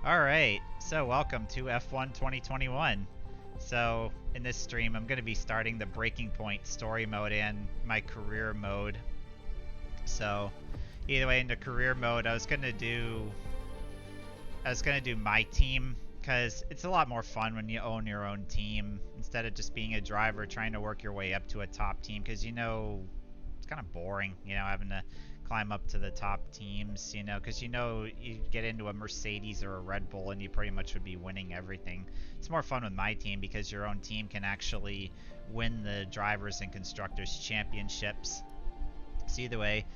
Alright, so welcome to F1 2021. So, in this stream, I'm going to be starting the Breaking Point story mode and my career mode. So, either way, into career mode, I was going to do my team, because it's a lot more fun when you own your own team, instead of just being a driver trying to work your way up to a top team, because it's kind of boring, having to climb up to the top teams, because you get into a Mercedes or a Red Bull and you pretty much would be winning everything. It's more fun with my team because your own team can actually win the drivers and constructors championships. So either way,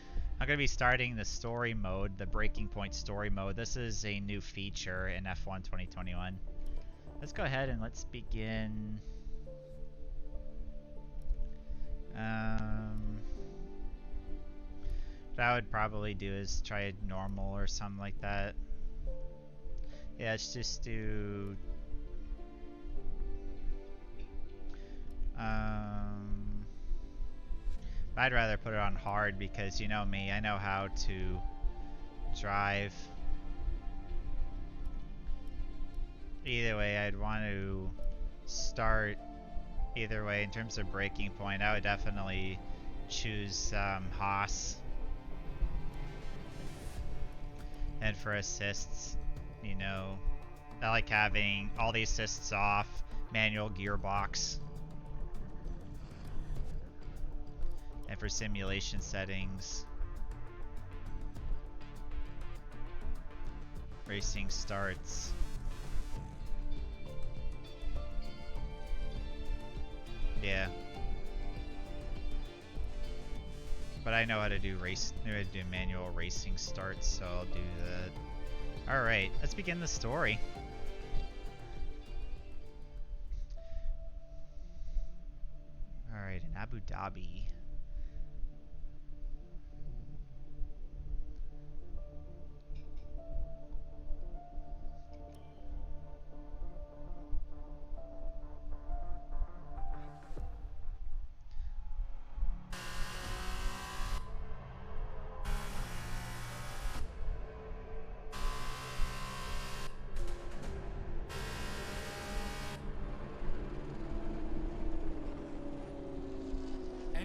I'm going to be starting the story mode, the Breaking Point story mode. This is a new feature in F1 2021. Let's go ahead and let's begin. What I would probably do is try normal or something like that. Yeah, let's just do... I'd rather put it on hard because you know me, I know how to drive. Either way, I'd want to start either way. In terms of Breaking Point, I would definitely choose Haas. And for assists, I like having all the assists off, manual gearbox. And for simulation settings, racing starts. Yeah. But I know how to do manual racing starts, so I'll do that. Alright, let's begin the story. Alright, in Abu Dhabi.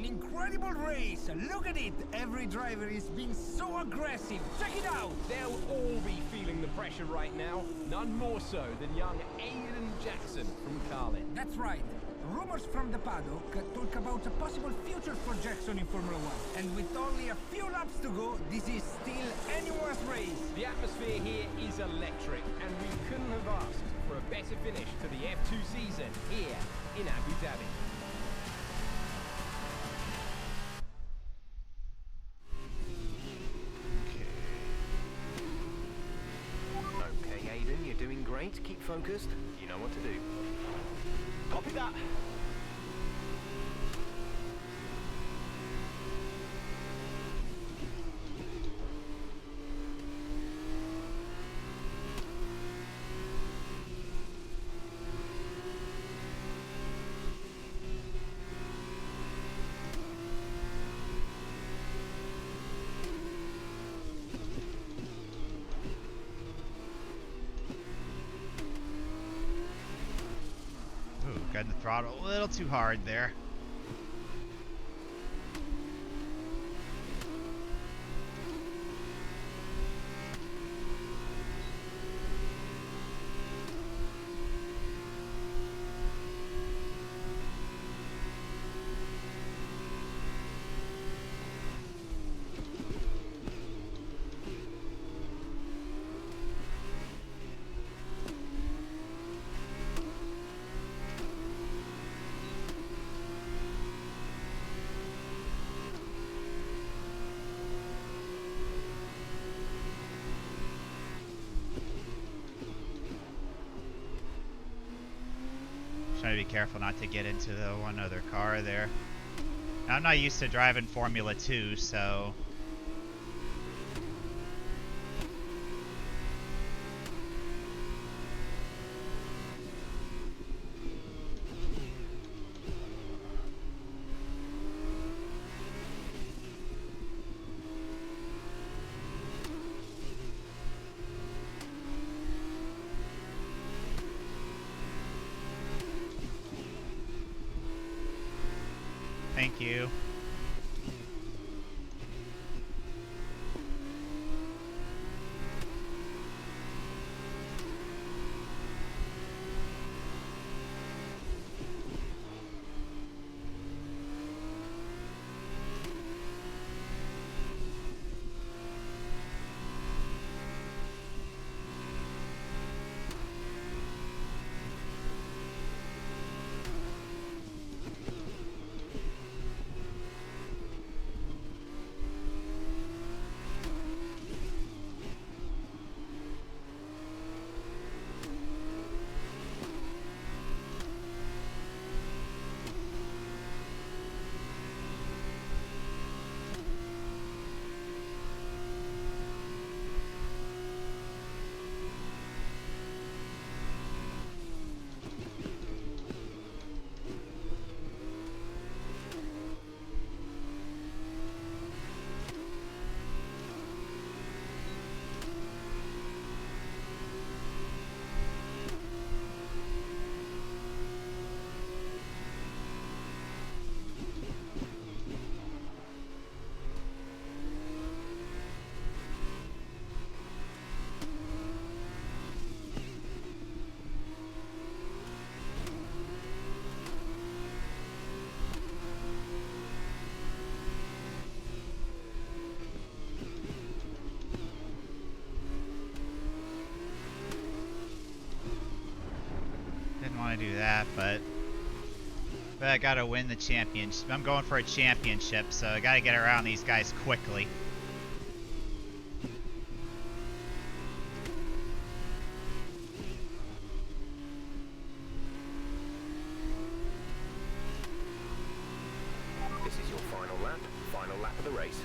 Incredible race! Look at it! Every driver is being so aggressive! Check it out! They'll all be feeling the pressure right now. None more so than young Aiden Jackson from Carlin. That's right. Rumors from the paddock talk about a possible future for Jackson in Formula 1. And with only a few laps to go, this is still anyone's race. The atmosphere here is electric, and we couldn't have asked for a better finish to the F2 season here in Abu Dhabi. Keep focused. You know what to do. Copy that. Got the throttle a little too hard there. Trying to be careful not to get into the one other car there. Now, I'm not used to driving Formula 2, so... Thank you. Want to do that, but I gotta win the championship. I'm going for a championship, so I gotta get around these guys quickly. This is your final lap of the race.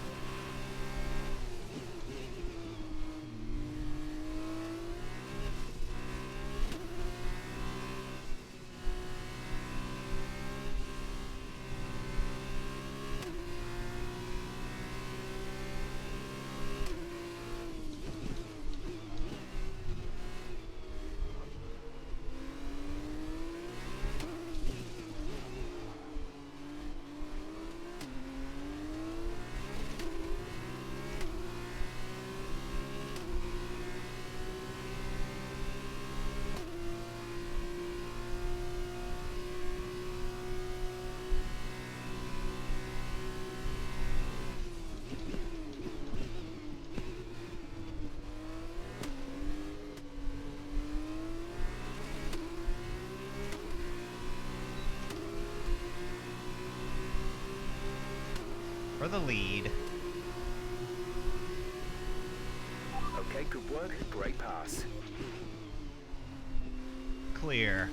For the lead. Okay, good work. Great pass. Clear.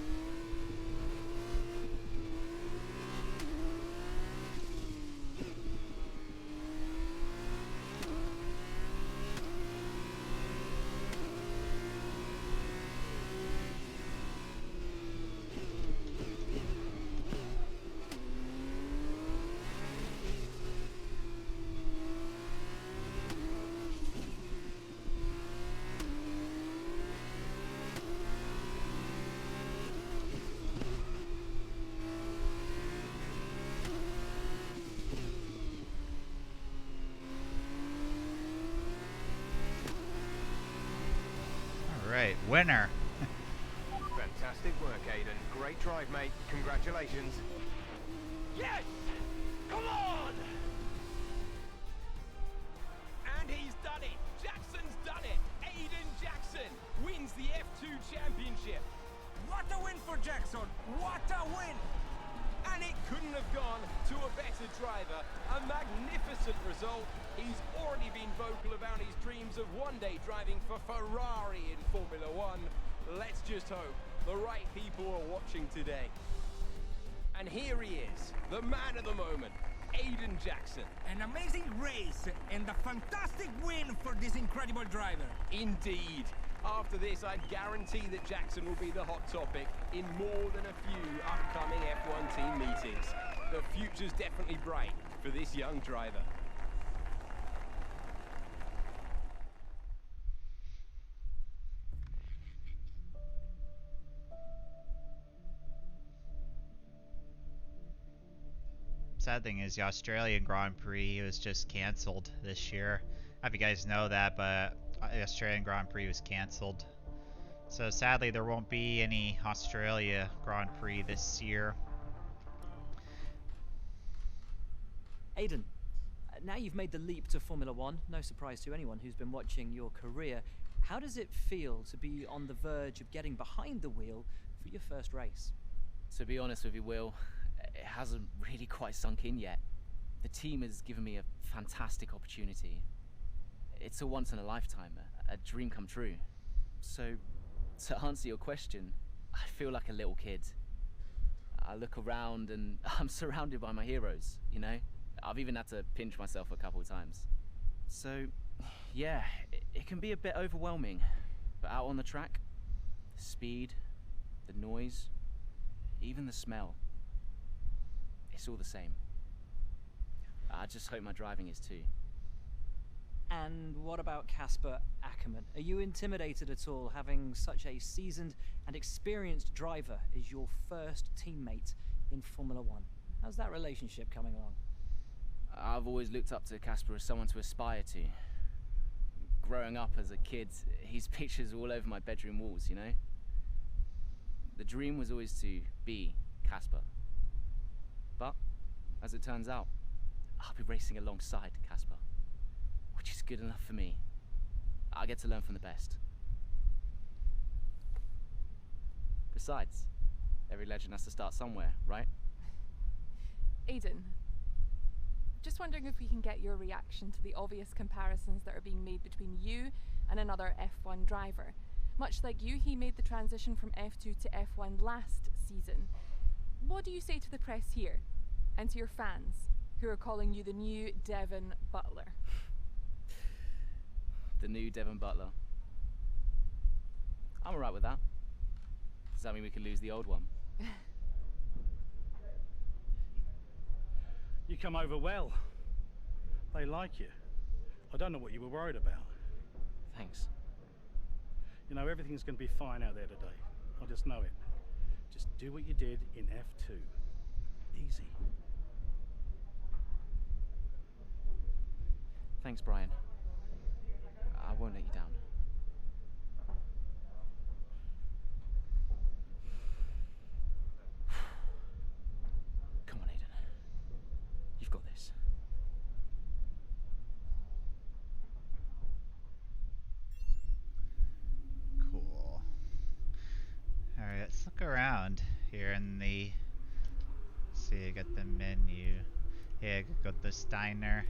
Alright, winner. Fantastic work, Aiden. Great drive, mate. Congratulations. Yes! Come on! And he's done it. Jackson's done it. Aiden Jackson wins the F2 championship. What a win for Jackson! What a win! And it couldn't have gone to a better driver. A magnificent result. He's already been vocal about his dreams of one day driving for Ferrari in Formula One. Let's just hope the right people are watching today. And here he is, the man of the moment, Aiden Jackson. An amazing race and a fantastic win for this incredible driver. Indeed. After this, I guarantee that Jackson will be the hot topic in more than a few upcoming F1 team meetings. The future's definitely bright for this young driver. sad thing is the Australian Grand Prix was just cancelled this year. I don't know if you guys know that, but the Australian Grand Prix was cancelled. So sadly, there won't be any Australia Grand Prix this year. Aiden, now you've made the leap to Formula One, no surprise to anyone who's been watching your career. How does it feel to be on the verge of getting behind the wheel for your first race? To be honest with you, Will, it hasn't really quite sunk in yet. The team has given me a fantastic opportunity. It's a once in a lifetime, a dream come true. So, to answer your question, I feel like a little kid. I look around and I'm surrounded by my heroes, you know? I've even had to pinch myself a couple of times. So, yeah, it can be a bit overwhelming. But out on the track, the speed, the noise, even the smell, it's all the same. I just hope my driving is too. And what about Casper Ackerman? Are you intimidated at all having such a seasoned and experienced driver as your first teammate in Formula One? How's that relationship coming along? I've always looked up to Casper as someone to aspire to. Growing up as a kid, his pictures all over my bedroom walls, you know? The dream was always to be Casper. But, as it turns out, I'll be racing alongside Casper, which is good enough for me. I get to learn from the best. Besides, every legend has to start somewhere, right? Aiden, just wondering if we can get your reaction to the obvious comparisons that are being made between you and another F1 driver. Much like you, he made the transition from F2 to F1 last season. What do you say to the press here, and to your fans, who are calling you the new Devon Butler? The new Devon Butler. I'm alright with that. Does that mean we could lose the old one? You come over well. They like you. I don't know what you were worried about. Thanks. You know, everything's going to be fine out there today. I just know it. Just do what you did in F2. Easy. Thanks, Brian. I won't let you down. Come on, Aiden. You've got this. Cool. Alright, let's look around here in the... See, I got the menu. Yeah, I got the Steiner,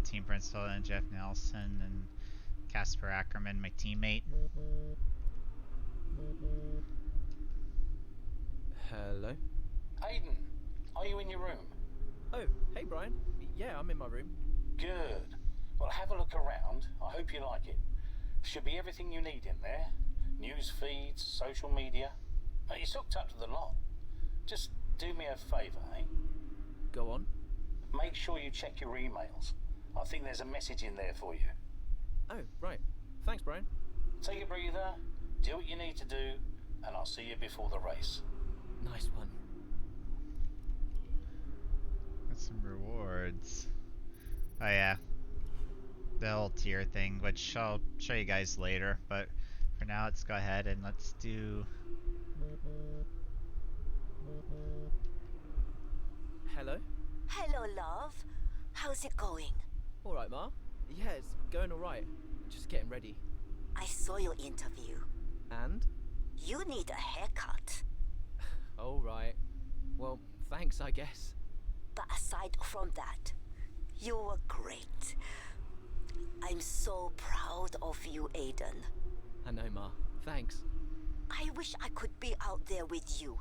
team principal, and Jeff Nelson, and Casper Ackerman, my teammate. Hello? Aiden, are you in your room? Oh, hey Brian. Yeah, I'm in my room. Good. Well, have a look around. I hope you like it. Should be everything you need in there. News feeds, social media. You're hooked up to the lot. Just do me a favour, eh? Go on. Make sure you check your emails. I think there's a message in there for you. Oh, right. Thanks, Brian. Take a breather, do what you need to do, and I'll see you before the race. Nice one. Got some rewards. Oh yeah. The whole tier thing, which I'll show you guys later, but for now let's go ahead and let's do... Hello? Hello, love. How's it going? All right, Ma. Yeah, it's going all right. Just getting ready. I saw your interview. And? You need a haircut. All right. Well, thanks, I guess. But aside from that, you were great. I'm so proud of you, Aiden. I know, Ma. Thanks. I wish I could be out there with you.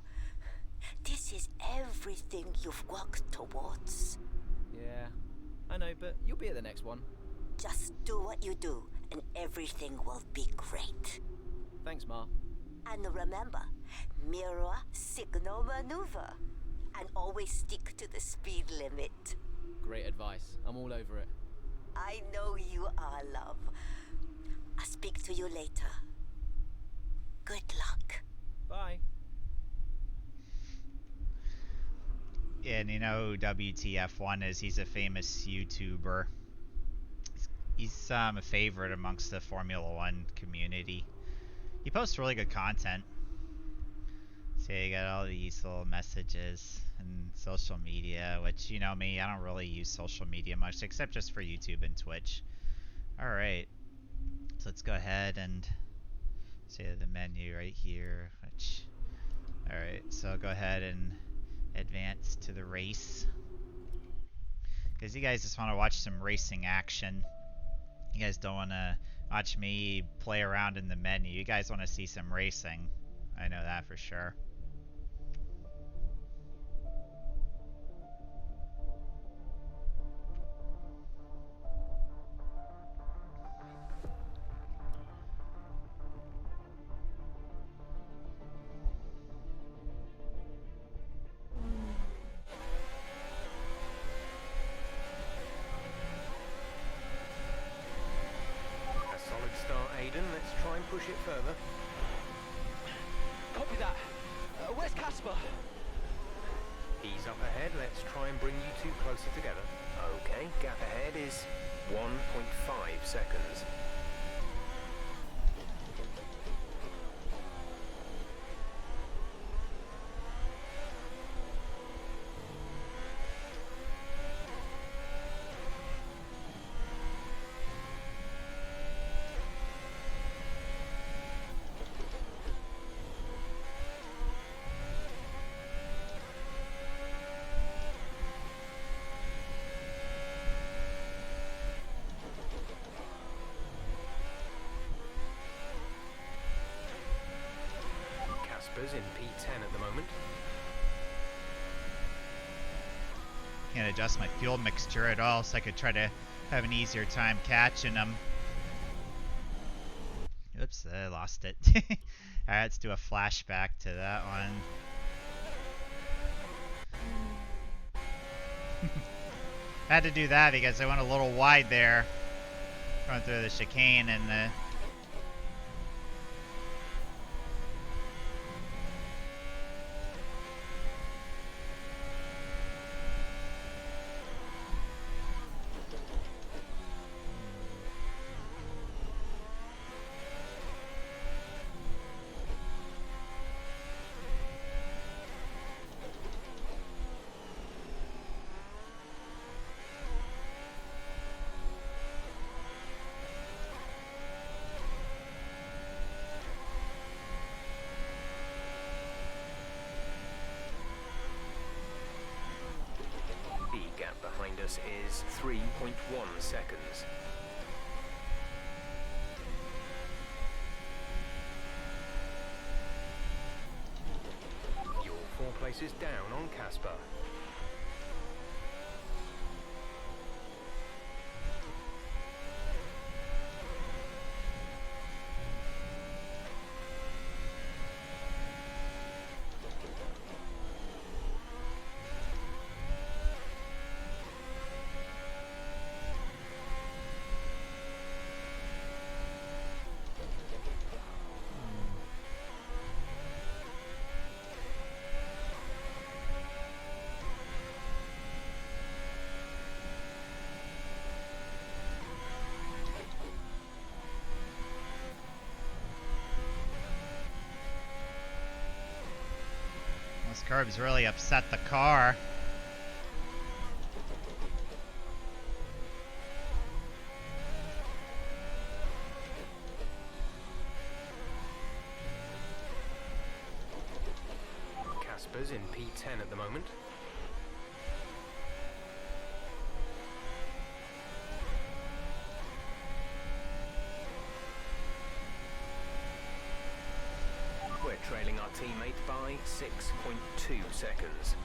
This is everything you've worked towards. Yeah, I know, but you'll be at the next one. Just do what you do, and everything will be great. Thanks, Ma. And remember, mirror signal maneuver. And always stick to the speed limit. Great advice. I'm all over it. I know you are, love. I'll speak to you later. Good luck. Bye. And you know who WTF1 is? He's a famous YouTuber. He's a favorite amongst the Formula One community. He posts really good content. So you got all these little messages and social media, which, you know me, I don't really use social media much, except just for YouTube and Twitch. Alright, so let's go ahead and see the menu right here. Alright, so I'll go ahead and advance to the race. Because you guys just want to watch some racing action. You guys don't want to watch me play around in the menu. You guys want to see some racing. I know that for sure. Let's try and push it further. Copy that. Where's Casper? He's up ahead. Let's try and bring you two closer together. Okay, gap ahead is 1.5 seconds. In P10 at the moment. Can't adjust my fuel mixture at all, so I could try to have an easier time catching them. Oops, I lost it. Alright, let's do a flashback to that one. I had to do that because I went a little wide there, going through the chicane, and the behind us is 3.1 seconds. You're 4 places down on Casper. Those curbs really upset the car. Casper's in P10 at the moment. We're trailing our teammate by 6.2 seconds.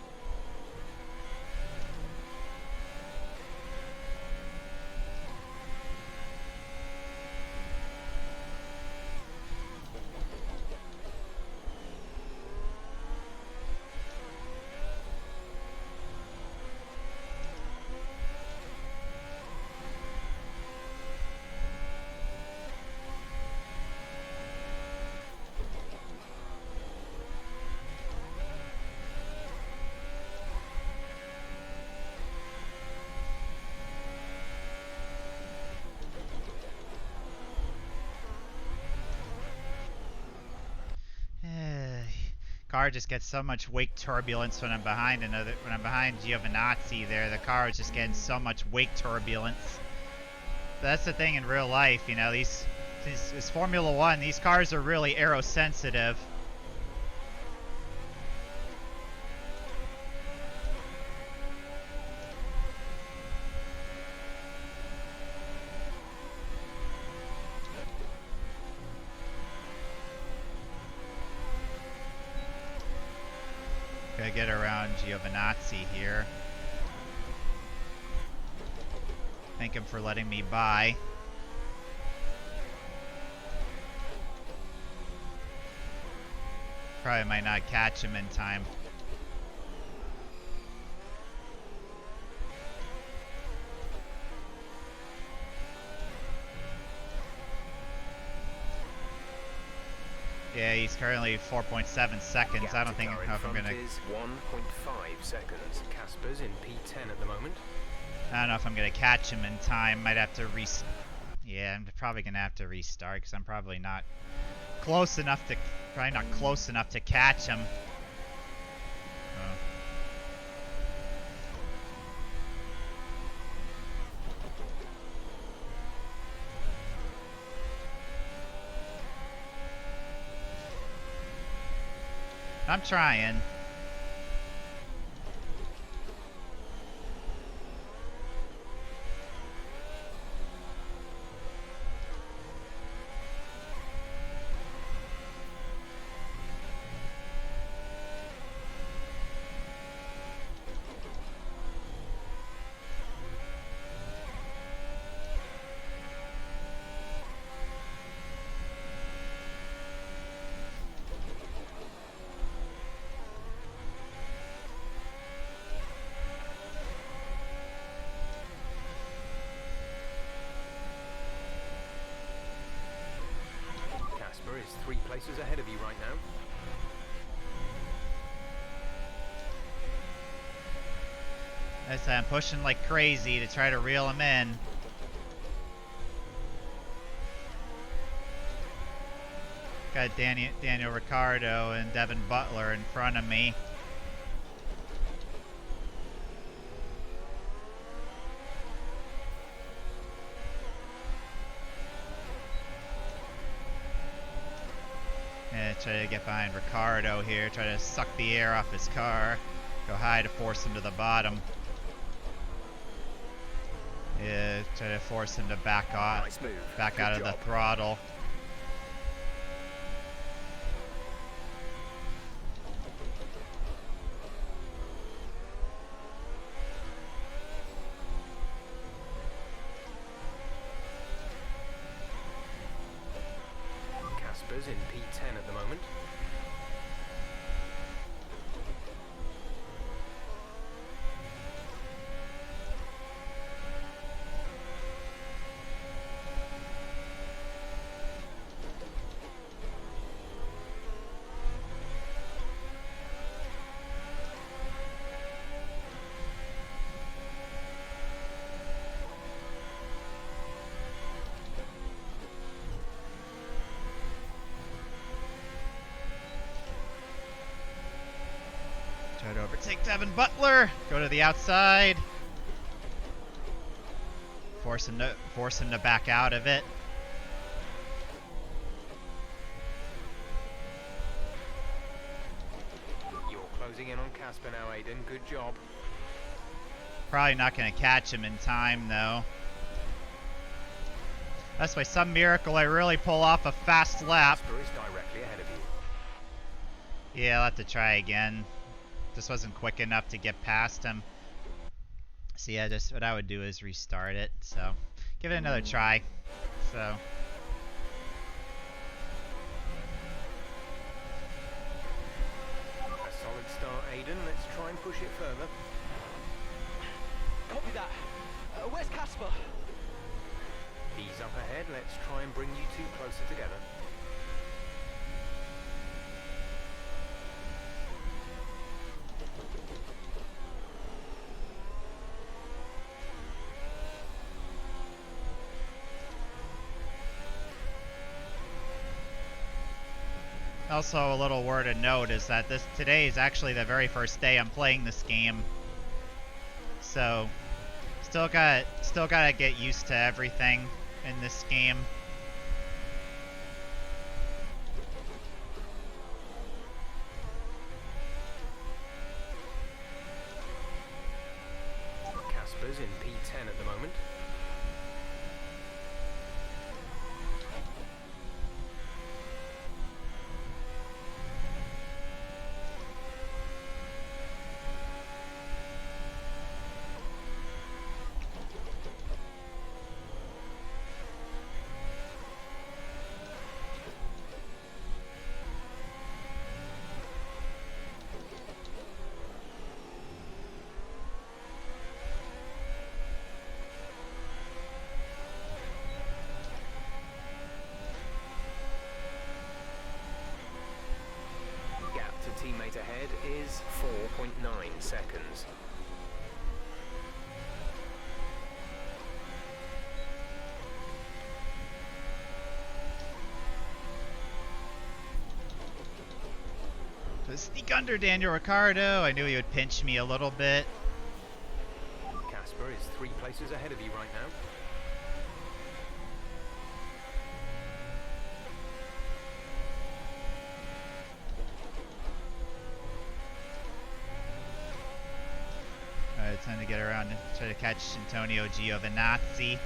car just gets so much wake turbulence when I'm behind Giovinazzi there. The car is just getting so much wake turbulence. But that's the thing in real life, you know, this Formula One, these cars are really aero sensitive. Gotta get around Giovinazzi here. Thank him for letting me by. Probably might not catch him in time. Yeah, he's currently 4.7 seconds. I don't think if I'm gonna. 1.5 seconds. Casper's in P10 at the moment. I don't know if I'm gonna catch him in time. Might have to Yeah, I'm probably gonna have to restart because I'm probably not close enough to. Probably not close enough to catch him. Oh. I'm trying. Is 3 places ahead of you right now. As I'm pushing like crazy to try to reel him in. Got Daniel Ricciardo and Devin Butler in front of me. Try to get behind Ricciardo here, try to suck the air off his car, go high to force him to the bottom. Yeah, try to force him to back off, Nice move. back Good out of job. the throttle. Casper's in P10 at the moment. Try to overtake Devin Butler, go to the outside. Force him to back out of it. You're closing in on Casper now, Aiden. Good job. Probably not going to catch him in time, though. That's by some miracle I really pull off a fast lap. Casper is directly ahead of you. Yeah, I'll have to try again. Just wasn't quick enough to get past him. So yeah, just what I would do is restart it. So give it another try. So A solid start, Aiden. Let's try and push it further. Copy that. Where's Casper? He's up ahead. Let's try and bring you two closer together. Also, a little word of note is that today is actually the very first day I'm playing this game. So, still gotta get used to everything in this game. Casper's in P10 at the moment. Teammate ahead is 4.9 seconds. So sneak under Daniel Ricciardo. I knew he would pinch me a little bit. Casper is 3 places ahead of you right now. Time to get around and try to catch Antonio Giovinazzi.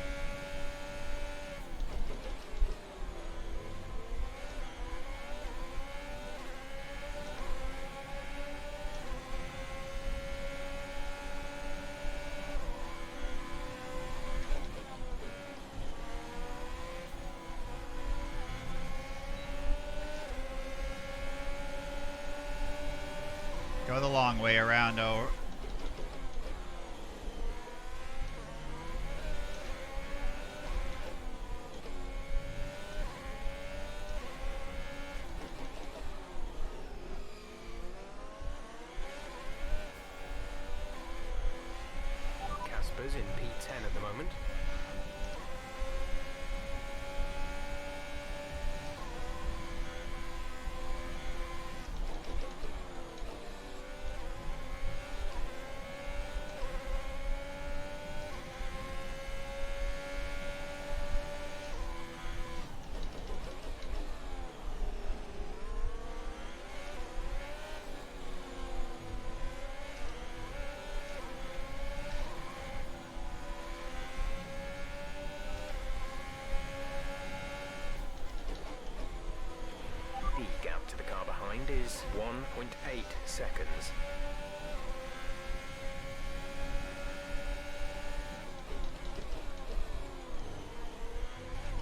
Go the long way around over. Casper's in P10 at the moment. The gap to the car behind is 1.8 seconds.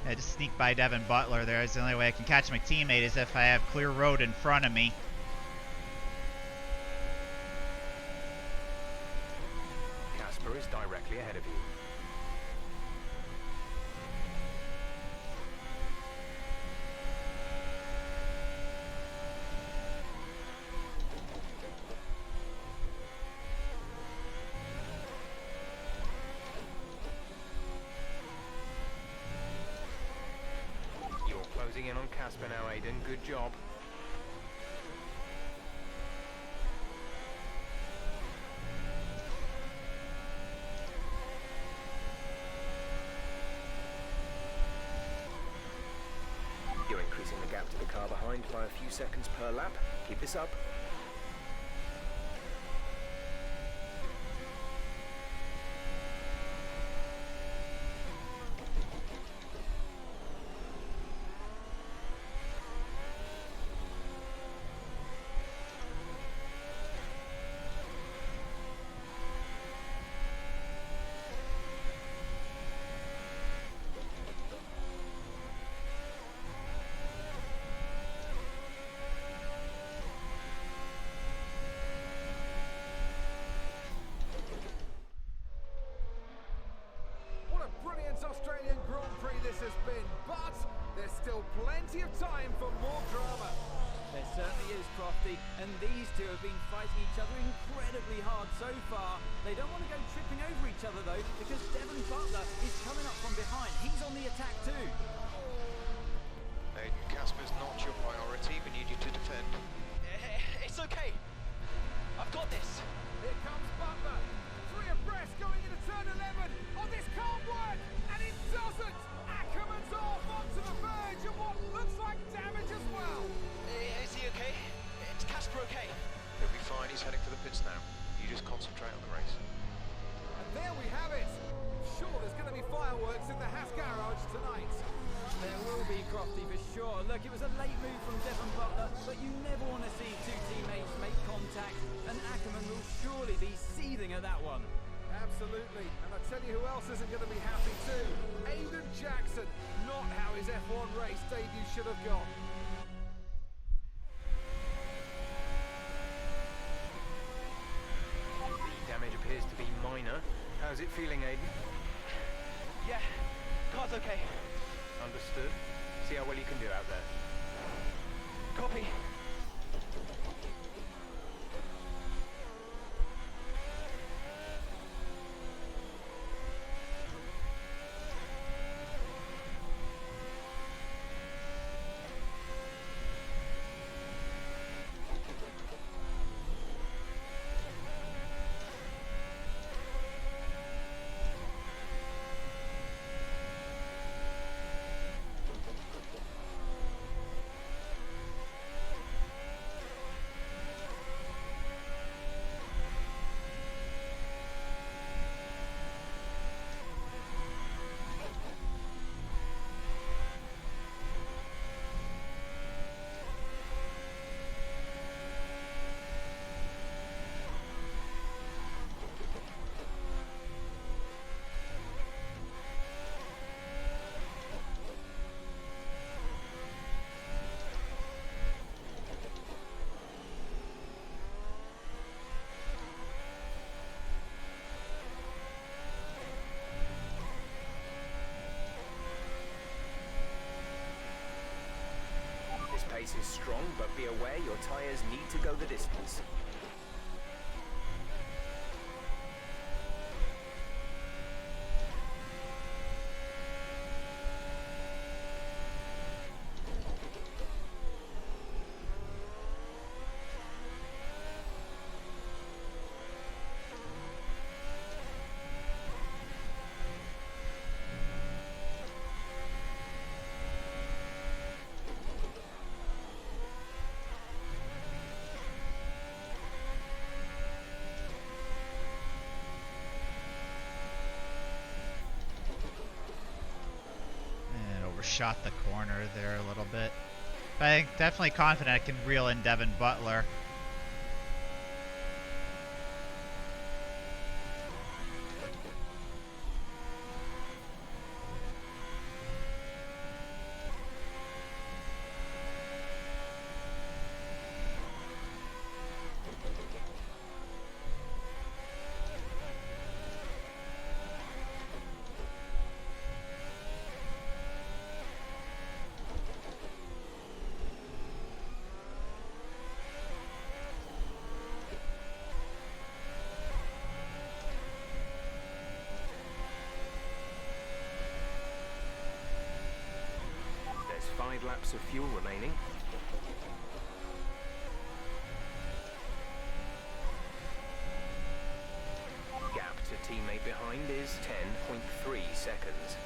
I just sneak by Devin Butler there. It's the only way I can catch my teammate is if I have clear road in front of me. Casper is directly ahead of you. Closing in on Casper now, Aiden. Good job. You're increasing the gap to the car behind by a few seconds per lap. Keep this up. Australian Grand Prix this has been, but there's still plenty of time for more drama. There certainly is, Crofty, and these two have been fighting each other incredibly hard so far. They don't want to go tripping over each other though, because Devin Butler is coming up from behind. He's on the attack too. Aiden, Casper's not your priority. We need you to okay. I've got this. Here comes Butler. 3 abreast going into turn 11. Oh, this can't work. And it doesn't. Ackerman's off onto the verge of what looks like damage as well. Is he okay? Is Casper okay? He'll be fine. He's heading for the pits now. You just concentrate on the race. And there we have it. Sure, there's going to be fireworks in the Haas garage tonight. There will be, Crofty, for sure. Look, it was a late move from Devon Butler, but you never want to see two teammates make contact, and Ackerman will surely be seething at that one. Absolutely. And I tell you who else isn't going to be happy too. Aiden Jackson. Not how his F1 race debut should have gone. The damage appears to be minor. How's it feeling, Aiden? Yeah, car's okay. Understood. See how well you can do out there. Copy. This pace is strong, but be aware your tyres need to go the distance. Shot the corner there a little bit. But I think definitely confident I can reel in Devon Butler. There's 5 laps of fuel remaining. Gap to teammate behind is 10.3 seconds.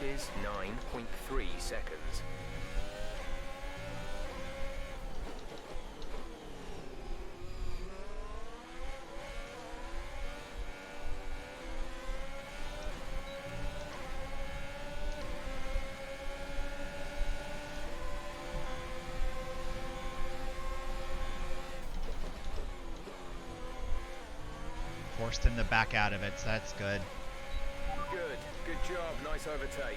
Is 9.3 seconds. forced him to back out of it, so that's good. Good job, nice overtake.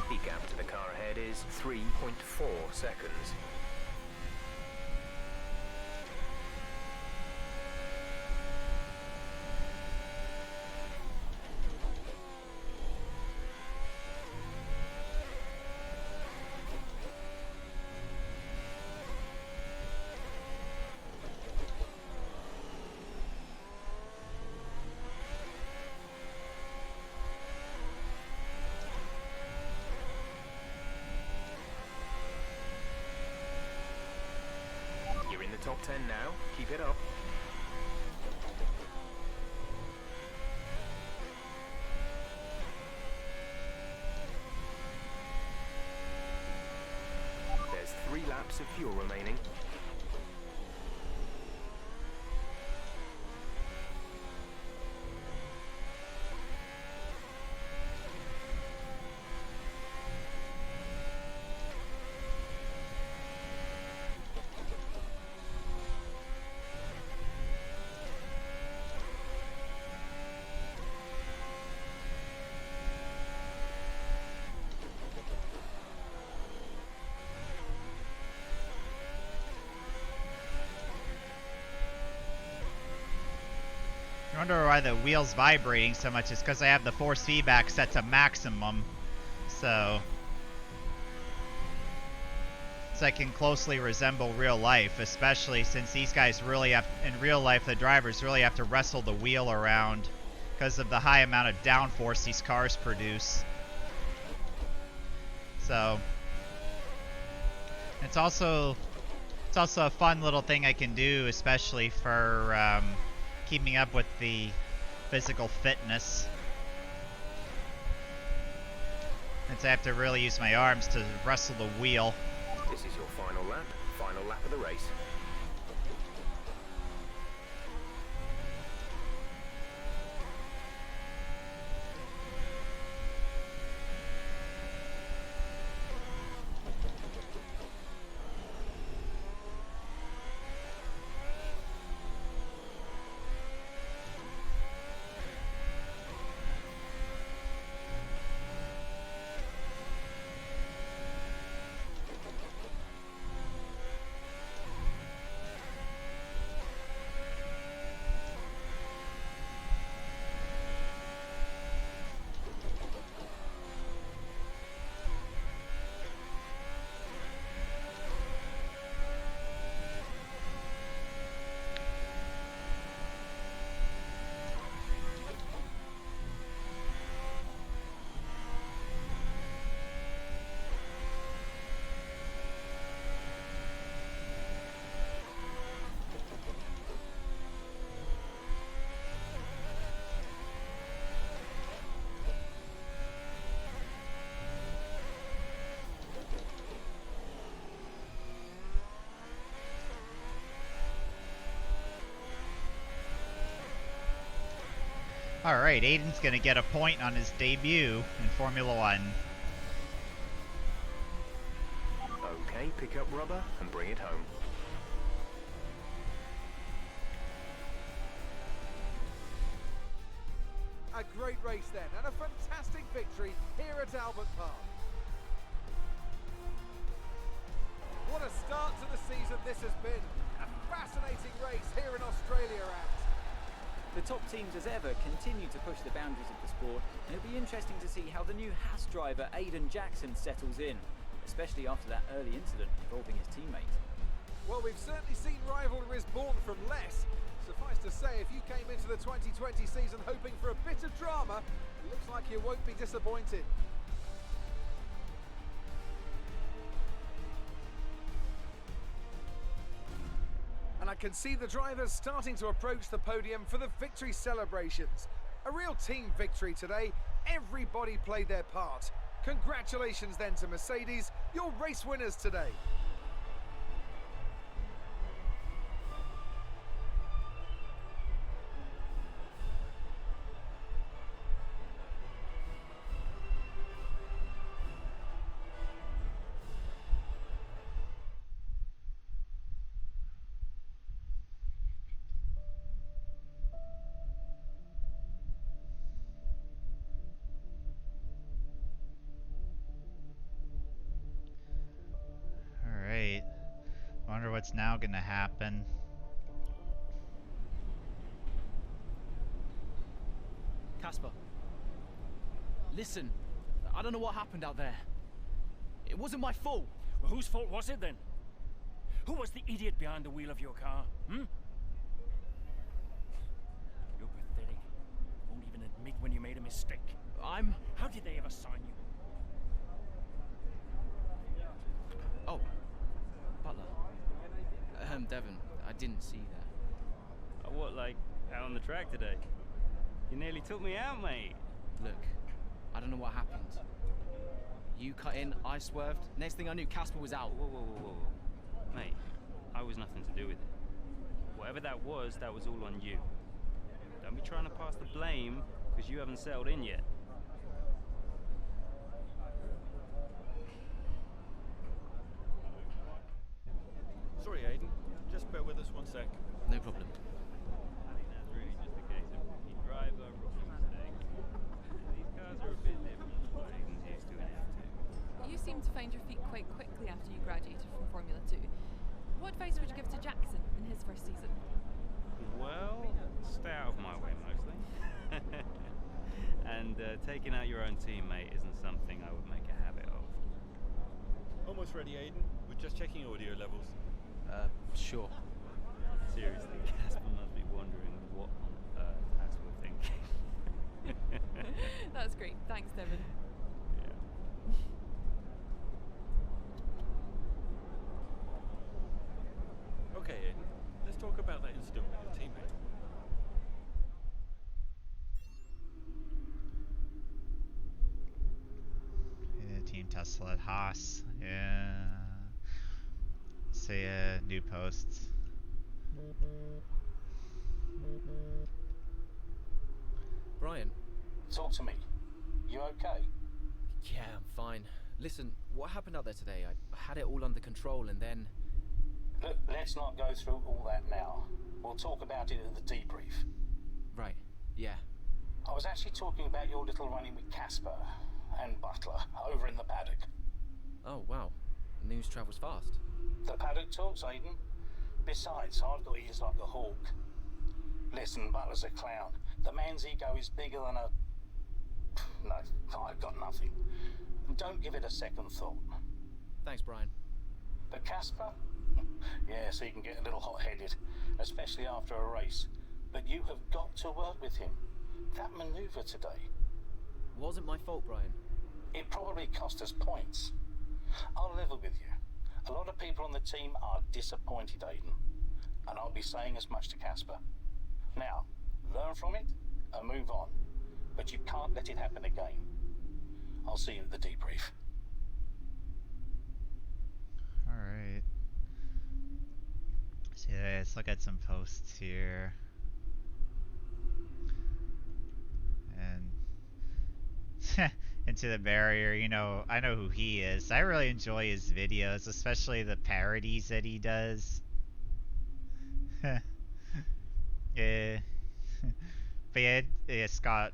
The gap to the car ahead is 3.4 seconds. Top 10 now, keep it up. There's 3 laps of fuel remaining. I wonder why the wheel's vibrating so much. It's because I have the force feedback set to maximum, so I can closely resemble real life, especially since these guys really have, in real life, the drivers really have to wrestle the wheel around because of the high amount of downforce these cars produce. So it's also a fun little thing I can do, especially for keeping up with the physical fitness. Since I have to really use my arms to wrestle the wheel. This is your final lap of the race. Alright, Aiden's gonna get a point on his debut in Formula 1. Okay, pick up rubber and bring it home. A great race then, and a fantastic victory here at Albert Park. What a start to the season this has been. A fascinating race here in Australia, Ant. The top teams as ever continue to push the boundaries of the sport, and it'll be interesting to see how the new Haas driver Aiden Jackson settles in, especially after that early incident involving his teammate. Well, we've certainly seen rivalries born from less. Suffice to say, if you came into the 2020 season hoping for a bit of drama, it looks like you won't be disappointed. can see the drivers starting to approach the podium for the victory celebrations. A real team victory today. Everybody played their part. Congratulations then to Mercedes, your race winners today. Alright. Wonder what's now gonna happen. Casper. Listen, I don't know what happened out there. It wasn't my fault. Well, whose fault was it then? Who was the idiot behind the wheel of your car? You're pathetic. Won't even admit when you made a mistake. How did they ever sign you? Oh, Butler. Devon, I didn't see that. What, like, out on the track today? You nearly took me out, mate. Look, I don't know what happened. You cut in, I swerved. Next thing I knew, Casper was out. Whoa. Mate, I was nothing to do with it. Whatever that was all on you. Don't be trying to pass the blame, because you haven't settled in yet. Sorry, Aiden. Just bear with us one sec. No problem. I think that's really just a case of rookie driver, rookie mistakes. These cars are a bit different from what Aiden's used to in F2. You seem to find your feet quite quickly after you graduated from Formula 2. What advice would you give to Jackson in his first season? Well, stay out of my way mostly. And taking out your own teammate isn't something I would make a habit of. Almost ready, Aiden. We're just checking audio levels. Sure. Seriously, Casper must be wondering what on earth Haas were thinking. That's great. Thanks, Devon. Okay, Aiden. Let's talk about that incident with your teammate. Yeah, Team Tesla at Haas. Yeah. Say new posts. Brian. Talk to me. You okay? Yeah, I'm fine. Listen, what happened out there today? I had it all under control and then... Look, let's not go through all that now. We'll talk about it at the debrief. Right, yeah. I was actually talking about your little run-in with Casper and Butler over in the paddock. Oh, wow. News travels fast. The paddock talks, Aiden. Besides, I've got ears like a hawk. Listen, Butler's a clown. The man's ego is bigger than a... No, I've got nothing. Don't give it a second thought. Thanks, Brian. But Casper? Yes, he can get a little hot-headed, especially after a race. But you have got to work with him. That manoeuvre today... Wasn't my fault, Brian. It probably cost us points. I'll level with you. A lot of people on the team are disappointed, Aiden. And I'll be saying as much to Casper. Now, learn from it and move on. But you can't let it happen again. I'll see you at the debrief. Alright. So yeah, let's look at some posts here. And Into the Barrier, you know, I know who he is. I really enjoy his videos, especially the parodies that he does. Yeah. But yeah, Scott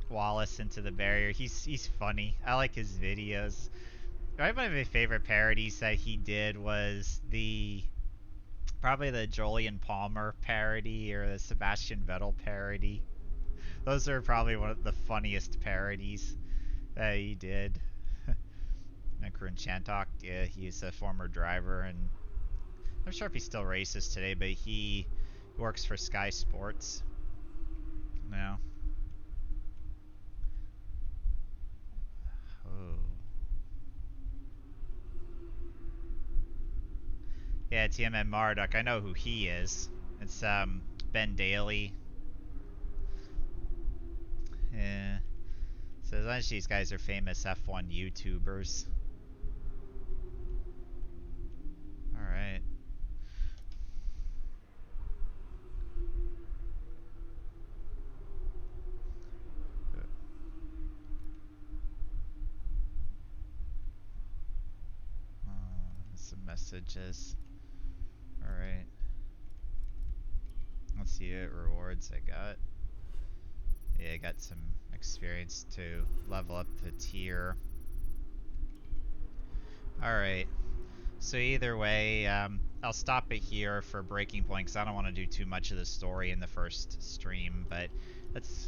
Wallace, Into the Barrier. He's funny. I like his videos. One of my favorite parodies that he did was probably the Jolyon Palmer parody or the Sebastian Vettel parody. Those are probably one of the funniest parodies that he did. And Karun Chantok, yeah, he's a former driver, and I'm not sure if he still races today, but he works for Sky Sports now. Oh. Yeah, TMN Marduk. I know who he is. It's Ben Daly. Yeah. So a bunch of these guys are famous F1 YouTubers. Alright. Some messages. Alright. Let's see what rewards I got. Yeah, I got some experience to level up the tier. Alright. So either way, I'll stop it here for Breaking Point because I don't want to do too much of the story in the first stream, but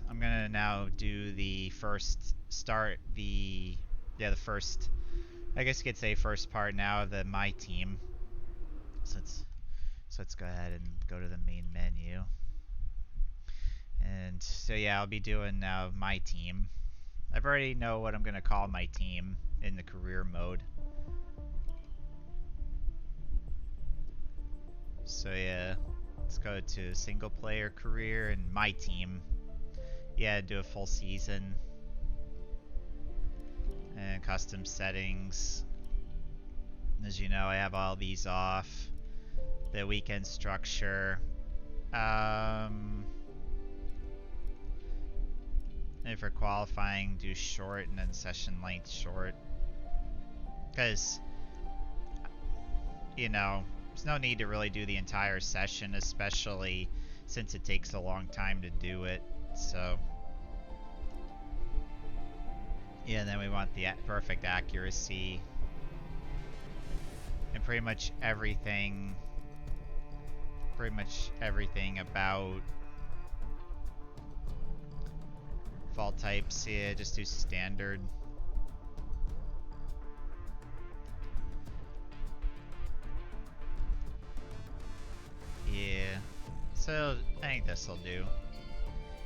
I'm gonna now do the first first, I guess you could say first part now of my team. So let's go ahead and go to the main menu. And so yeah, I'll be doing now my team. I already know what I'm gonna call my team in the career mode. So yeah, let's go to single player career and my team. Yeah, do a full season. And custom settings. As you know, I have all these off. The weekend structure. And for qualifying, do short and then session length short. Because, you know, there's no need to really do the entire session, especially since it takes a long time to do it. So, yeah, then we want the perfect accuracy. And pretty much everything about fault types, yeah, just do standard. Yeah, so I think this will do.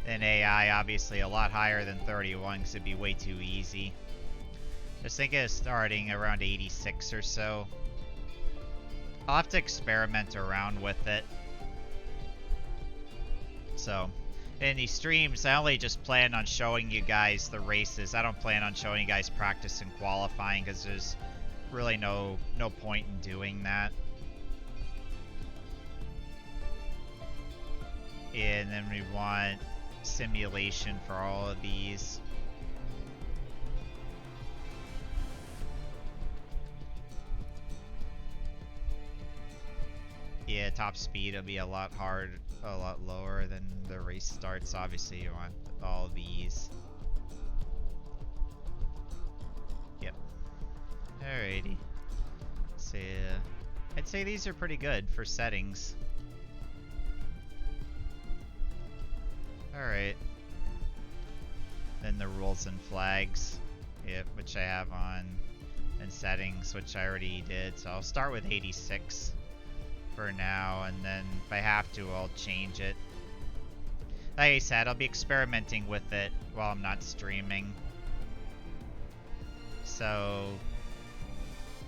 And AI, obviously a lot higher than 31 because it'd be way too easy. I was thinking of starting around 86 or so. I'll have to experiment around with it. So, in these streams, I only just plan on showing you guys the races. I don't plan on showing you guys practice and qualifying because there's really no point in doing that. And then we want simulation for all of these. Yeah, top speed will be a lot lower than the race starts. Obviously, you want all these. Yep. Alrighty. So, I'd say these are pretty good for settings. Alright. Then the rules and flags, yep, which I have on, and settings, which I already did. So I'll start with 86 for now, and then if I have to, I'll change it. Like I said, I'll be experimenting with it while I'm not streaming. So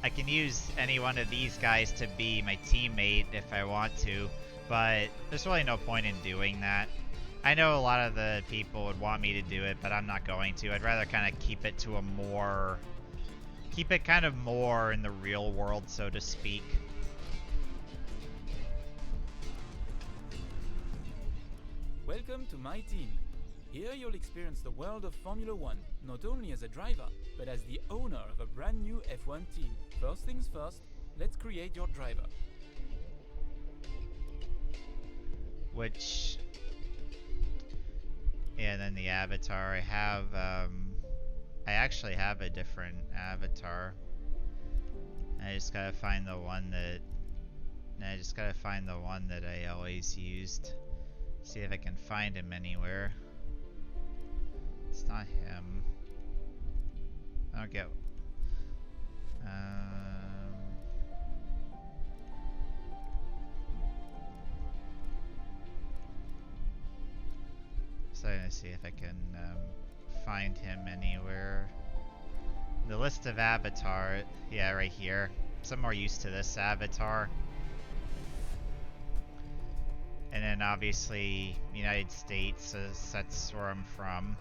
I can use any one of these guys to be my teammate if I want to, but there's really no point in doing that. I know a lot of the people would want me to do it, but I'm not going to. I'd rather kind of keep it kind of more in the real world, so to speak. Welcome to my team. Here you'll experience the world of Formula One, not only as a driver, but as the owner of a brand new F1 team. First things first, let's create your driver. Which... yeah, and then the avatar, I actually have a different avatar. I just gotta find the one that I always used. See if I can find him anywhere. It's not him. I don't get... So I'm gonna see if I can find him anywhere. The list of avatar, yeah, right here. So I'm more used to this avatar. And then obviously United States, that's where I'm from.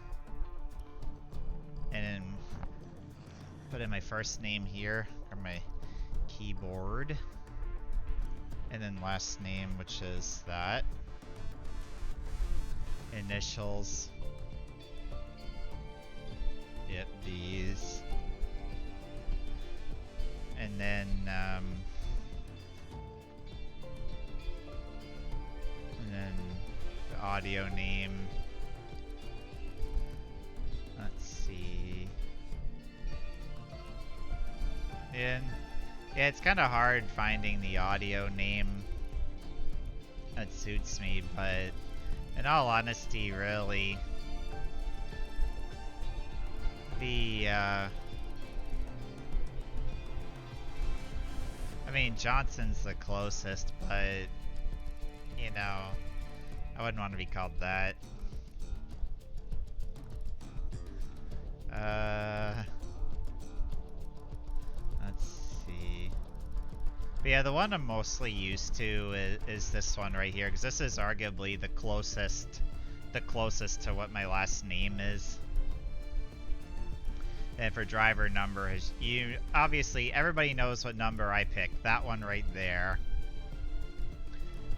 And then put in my first name here on my keyboard. And then last name, which is that. Initials. Yep, these. And then the audio name. Let's see. And yeah, it's kind of hard finding the audio name that suits me, but in all honesty, really, the I mean, Johnson's the closest, but you know, I wouldn't want to be called that. Let's see. But yeah, the one I'm mostly used to is this one right here, because this is arguably the closest to what my last name is. And for driver number, obviously everybody knows what number I picked. That one right there.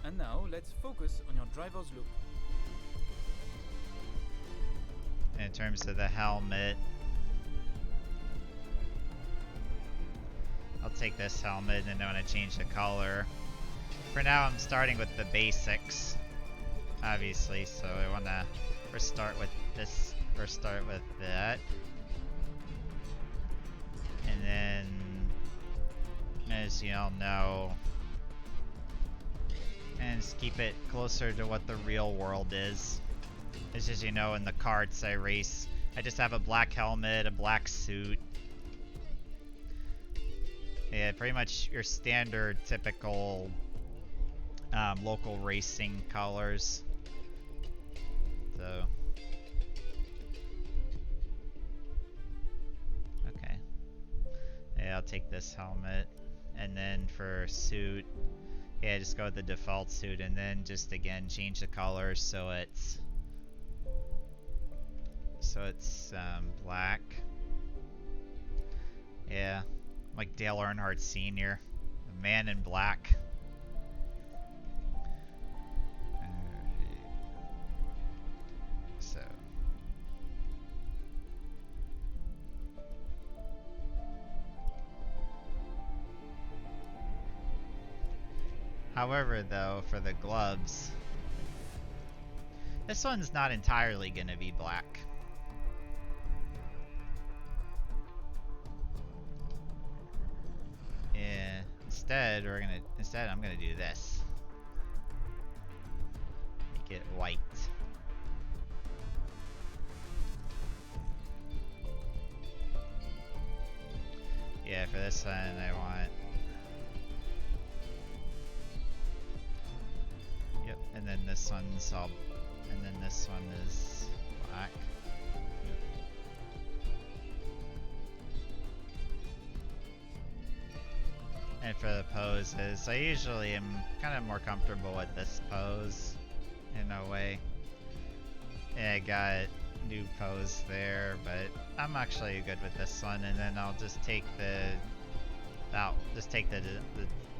And now let's focus on your driver's look. In terms of the helmet, I'll take this helmet and I'm going to change the color. For now, I'm starting with the basics, obviously, so I want to first start with this, first start with that. And then, as you all know, and just keep it closer to what the real world is. As you know, in the karts I race, I just have a black helmet, a black suit. Yeah, pretty much your standard, typical local racing colors. So, okay. Yeah, I'll take this helmet. And then for suit, yeah, just go with the default suit, and then just again change the colors so it's black. Yeah, like Dale Earnhardt Sr., the man in black. So. However, though, for the gloves, this one's not entirely going to be black. Yeah, instead I'm gonna do this. Make it white. Yeah, for this one I want. Yep, and then this one's all, and then this one is black. And for the poses, I usually am kind of more comfortable with this pose, in a way. Yeah, I got new pose there, but I'm actually good with this one. And then I'll just take the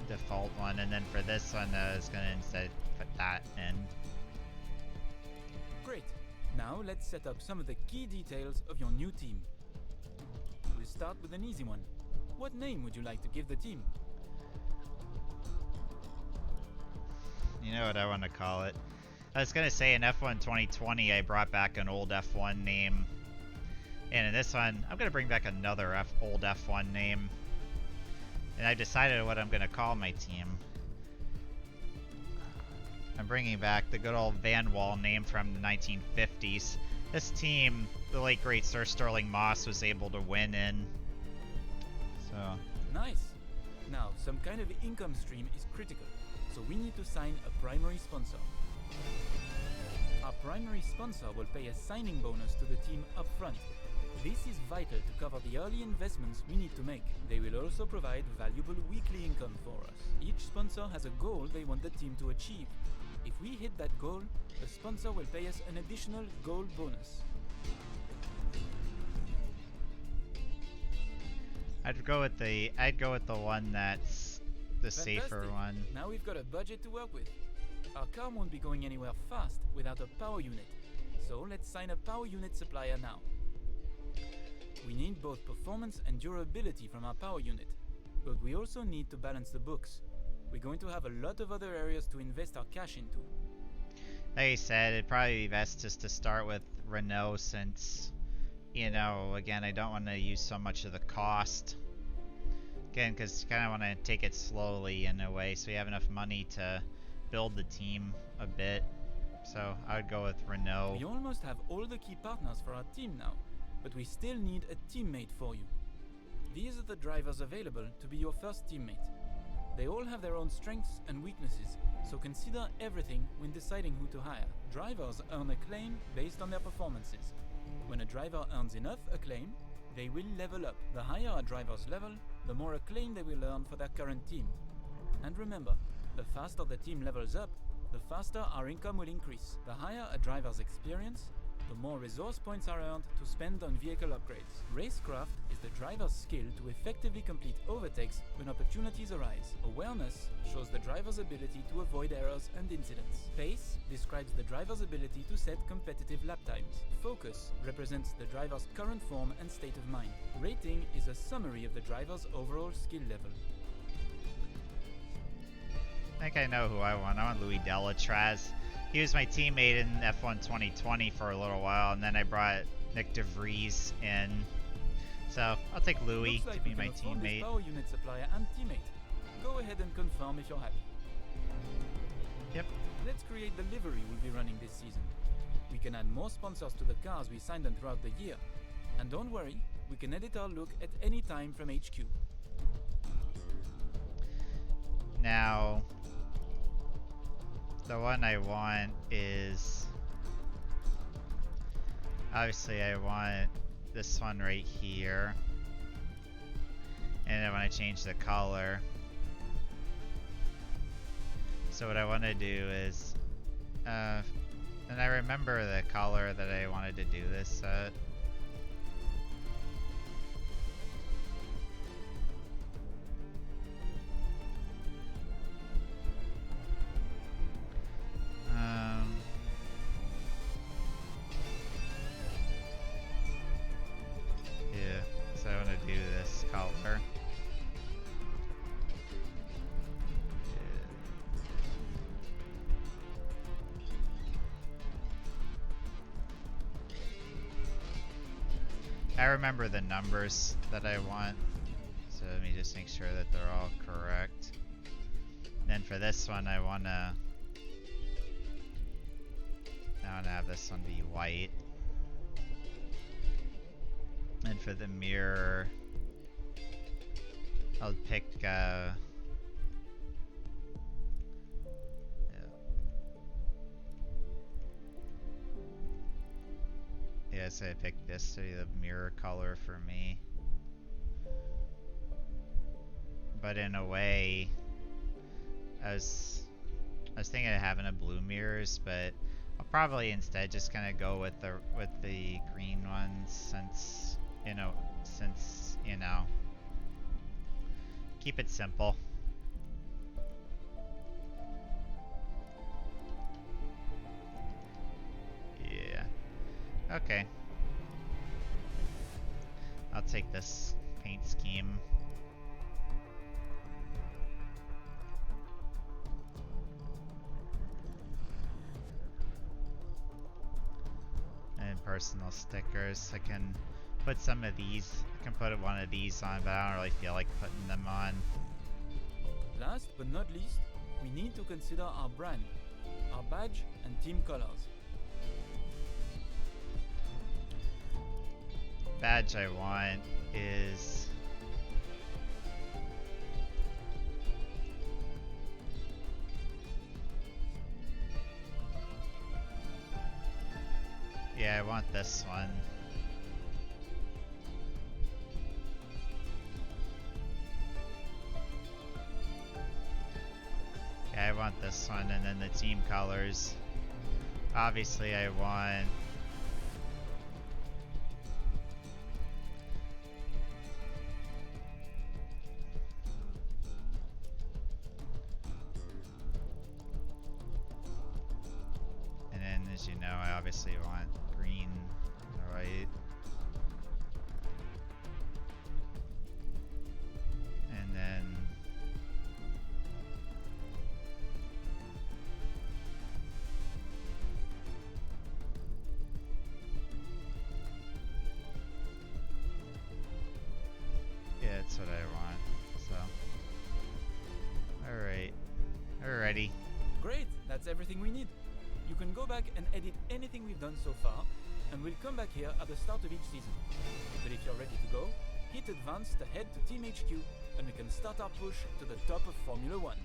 default one. And then for this one, I was gonna instead put that in. Great. Now let's set up some of the key details of your new team. We'll start with an easy one. What name would you like to give the team? You know what I want to call it. I was going to say in F1 2020 I brought back an old F1 name. And in this one, I'm going to bring back another old F1 name. And I've decided what I'm going to call my team. I'm bringing back the good old Van Wall name from the 1950s. This team, the late great Sir Sterling Moss was able to win in. So. Nice. Now, some kind of income stream is critical. So we need to sign a primary sponsor. Our primary sponsor will pay a signing bonus to the team up front. This is vital to cover the early investments we need to make. They will also provide valuable weekly income for us. Each sponsor has a goal they want the team to achieve. If we hit that goal, the sponsor will pay us an additional goal bonus. I'd go with the one that's the safer Fantastic. one. Now we've got a budget to work with. Our car won't be going anywhere fast without a power unit. So let's sign a power unit supplier now. We need both performance and durability from our power unit, but we also need to balance the books. We're going to have a lot of other areas to invest our cash into. Like I said, it'd probably be best just to start with Renault since, you know, again, I don't want to use so much of the cost. Again, because kind of want to take it slowly in a way so we have enough money to build the team a bit. So I would go with Renault. We almost have all the key partners for our team now, but we still need a teammate for you. These are the drivers available to be your first teammate. They all have their own strengths and weaknesses, so consider everything when deciding who to hire. Drivers earn acclaim based on their performances. When a driver earns enough acclaim, they will level up. The higher a driver's level, the more acclaim they will earn for their current team. And remember, the faster the team levels up, the faster our income will increase. The higher a driver's experience, the more resource points are earned to spend on vehicle upgrades. Racecraft is the driver's skill to effectively complete overtakes when opportunities arise. Awareness shows the driver's ability to avoid errors and incidents. Pace describes the driver's ability to set competitive lap times. Focus represents the driver's current form and state of mind. Rating is a summary of the driver's overall skill level. I think I know who I want. I want Louis Delatraz. He was my teammate in F1 2020 for a little while, and then I brought Nick DeVries in. So I'll take Louis to be my teammate. Power unit supplier and teammate. Go ahead and confirm if you're happy. Yep. Let's create the livery we'll be running this season. We can add more sponsors to the cars we signed them throughout the year. And don't worry, we can edit our look at any time from HQ. Now, the one I want is, obviously I want this one right here, and I want to change the color. So what I want to do is, and I remember the color that I wanted to do this at. Yeah, so I want to do this color. I remember the numbers that I want, so let me just make sure that they're all correct. And then for this one, I want to have this one be white. And for the mirror, I'll pick yeah, so I picked this to be the mirror color for me. But in a way, I was thinking of having a blue mirrors, but I'll probably instead just kind of go with the green ones since you know, keep it simple. Yeah. Okay. I'll take this paint scheme. And personal stickers. I can put some of these. I can put one of these on, but I don't really feel like putting them on. Last but not least, we need to consider our brand, our badge and team colors. Badge I want is yeah, I want this one. Yeah, I want want this one, and then the team colors. Obviously, I want. And then, as you know, I obviously want green, right? And then. Yeah, that's what I want. So. Alright. Alrighty. Great, that's everything we need. You can go back and edit anything we've done so far, and we'll come back here at the start of each season. But if you're ready to go, hit advance to head to Team HQ, and we can start our push to the top of Formula 1.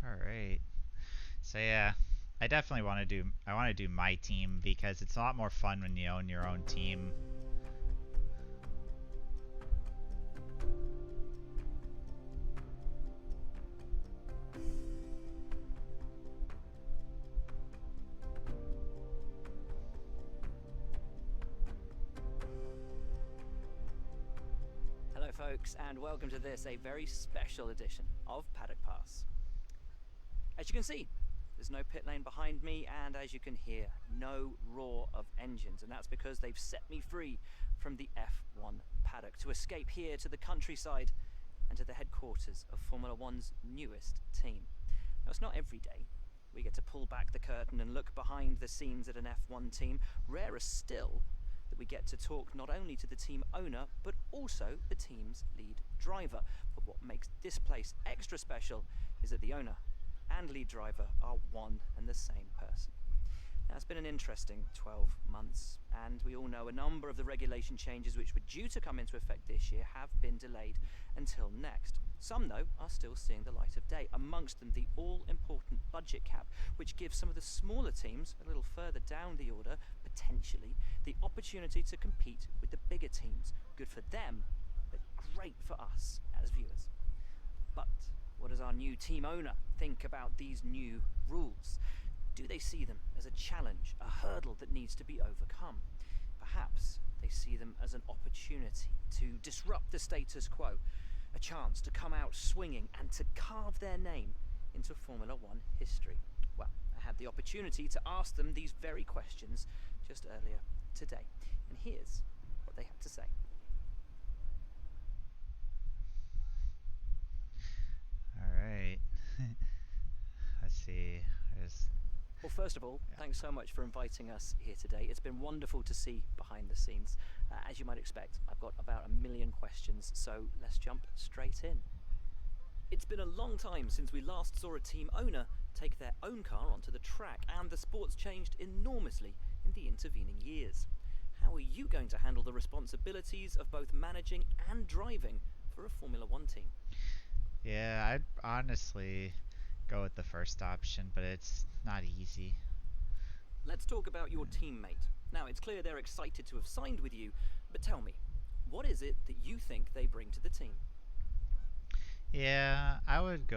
Alright. So yeah, I definitely want to do my team because it's a lot more fun when you own your own team. Hello folks, and welcome to this, a very special edition of Paddock Pass. As you can see, there's no pit lane behind me, and as you can hear, no roar of engines, and that's because they've set me free from the F1 paddock to escape here to the countryside and to the headquarters of Formula One's newest team. Now, it's not every day we get to pull back the curtain and look behind the scenes at an F1 team. Rarer still that we get to talk not only to the team owner, but also the team's lead driver. But what makes this place extra special is that the owner and lead driver are one and the same person. Now, it's been an interesting 12 months, and we all know a number of the regulation changes which were due to come into effect this year have been delayed until next. Some, though, are still seeing the light of day, amongst them the all-important budget cap, which gives some of the smaller teams a little further down the order, potentially, the opportunity to compete with the bigger teams. Good for them, but great for us as viewers. But what does our new team owner think about these new rules? Do they see them as a challenge, a hurdle that needs to be overcome? Perhaps they see them as an opportunity to disrupt the status quo, a chance to come out swinging and to carve their name into Formula One history. Well, I had the opportunity to ask them these very questions just earlier today, and here's what they had to say. Alright. Let's see. Well, first of all, thanks so much for inviting us here today. It's been wonderful to see behind the scenes. As you might expect, I've got about 1 million questions, so let's jump straight in. It's been a long time since we last saw a team owner take their own car onto the track, and the sport's changed enormously in the intervening years. How are you going to handle the responsibilities of both managing and driving for a Formula One team? Yeah, I'd honestly go with the first option, but it's not easy. Let's talk about your teammate. Now, it's clear they're excited to have signed with you, but tell me, what is it that you think they bring to the team? Yeah, I would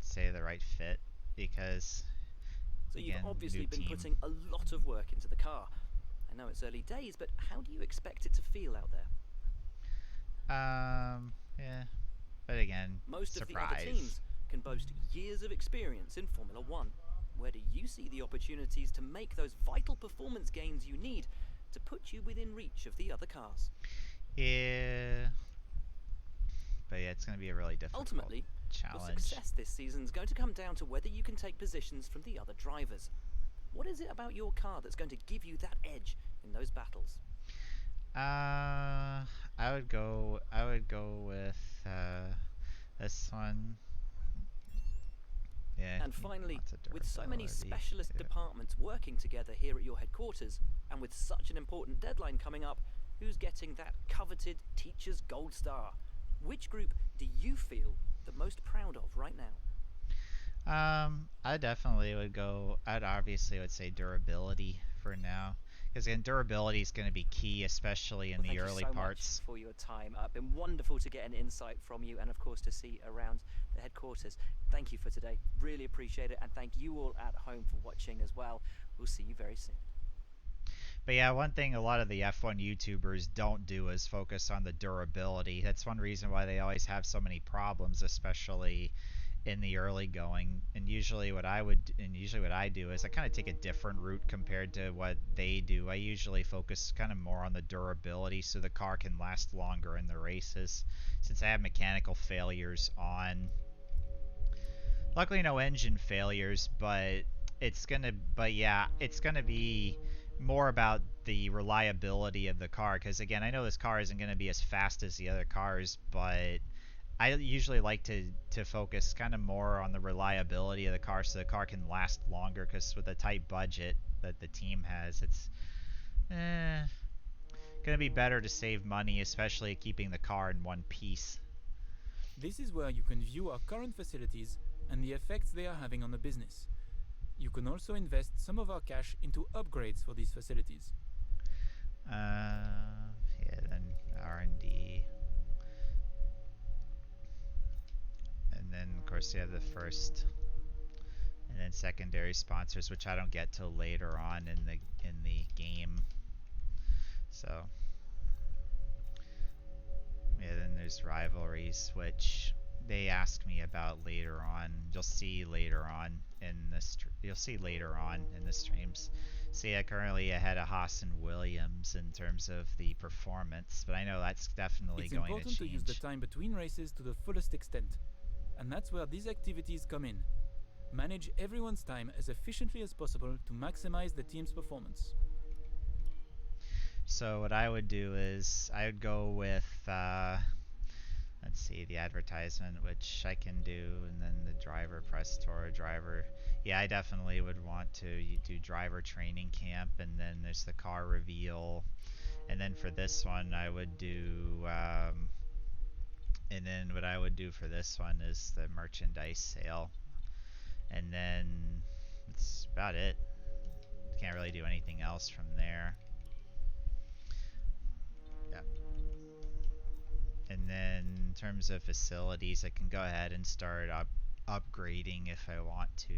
say the right fit, because so again, you've obviously new been team. putting a lot of work into the car. I know it's early days, but how do you expect it to feel out there? Yeah, but again, most surprise. of the other teams can boast years of experience in Formula One. Where do you see the opportunities to make those vital performance gains you need to put you within reach of the other cars? Yeah, but yeah, it's going to be a really difficult Ultimately, challenge. your success this season is going to come down to whether you can take positions from the other drivers. What is it about your car that's going to give you that edge in those battles? I would go with this one. Yeah. And finally, with so many specialist departments working together here at your headquarters, and with such an important deadline coming up, who's getting that coveted Teacher's Gold Star? Which group do you feel the most proud of right now? I definitely would go. I'd obviously would say durability for now, Because durability is going to be key, especially in the early parts. Thank you so much for your time. Been wonderful to get an insight from you, and of course to see around the headquarters. Thank you for today. Really appreciate it, and thank you all at home for watching as well. We'll see you very soon. But yeah, one thing a lot of the F1 YouTubers don't do is focus on the durability. That's one reason why they always have so many problems, especially in the early going. And usually what I do is I kind of take a different route compared to what they do. I usually focus kind of more on the durability so the car can last longer in the races, since I have mechanical failures on. Luckily no engine failures, but it's gonna be more about the reliability of the car, because again, I know this car isn't going to be as fast as the other cars, but I usually like to focus kind of more on the reliability of the car so the car can last longer, because with the tight budget that the team has, it's going to be better to save money, especially keeping the car in one piece. This is where you can view our current facilities and the effects they are having on the business. You can also invest some of our cash into upgrades for these facilities. Yeah, then R&D. And then, of course, you have the first and then secondary sponsors, which I don't get till later on in the game. So, yeah, then there's rivalries, which they ask me about later on. You'll see later on in the streams. See, currently ahead of Haas and Williams in terms of the performance, but I know that's definitely going to change. It's important to use the time between races to the fullest extent, and that's where these activities come in. Manage everyone's time as efficiently as possible to maximize the team's performance. So what I would do is I would go with let's see, the advertisement, which I can do, and then the driver press tour, driver. Yeah, I definitely would want to do driver training camp, and then there's the car reveal. And then for this one, I would do, and then what I would do for this one is the merchandise sale. And then that's about it. Can't really do anything else from there. Yeah. And then in terms of facilities, I can go ahead and start upgrading if I want to.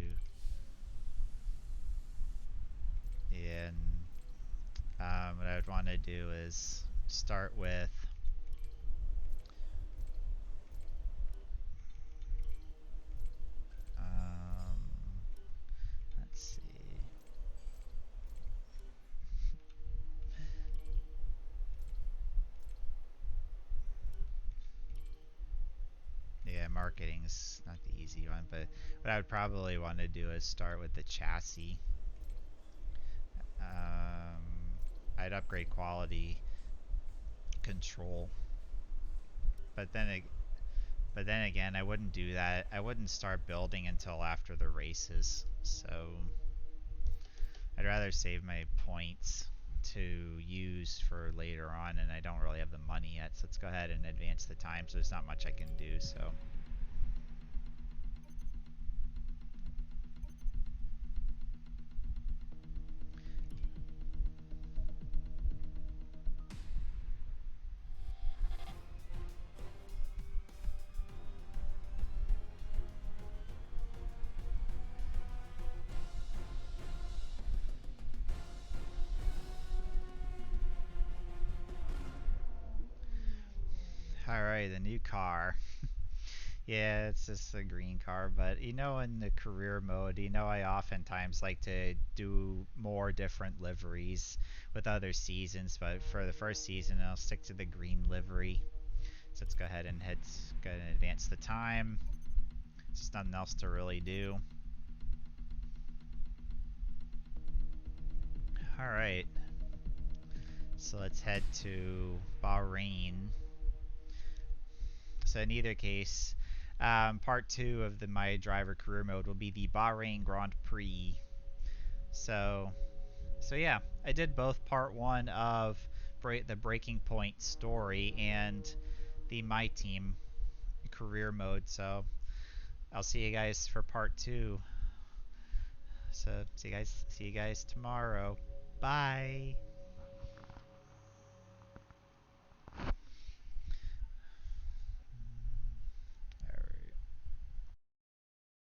And what I would want to do is start with let's see. Yeah, marketing's not the easy one, but what I would probably want to do is start with the chassis. I'd upgrade quality control, but then again, I wouldn't do that. I wouldn't start building until after the races, so I'd rather save my points to use for later on, and I don't really have the money yet, so let's go ahead and advance the time, so there's not much I can do. So alright, the new car. Yeah, it's just a green car, but you know, in the career mode, you know, I oftentimes like to do more different liveries with other seasons, but for the first season I'll stick to the green livery. So let's go ahead and advance the time. There's nothing else to really do. Alright, so let's head to Bahrain. So in either case, part 2 of the My Driver career mode will be the Bahrain Grand Prix. So yeah, I did both part 1 of the Breaking Point story and the My Team career mode. So I'll see you guys for part 2. So see you guys tomorrow. Bye.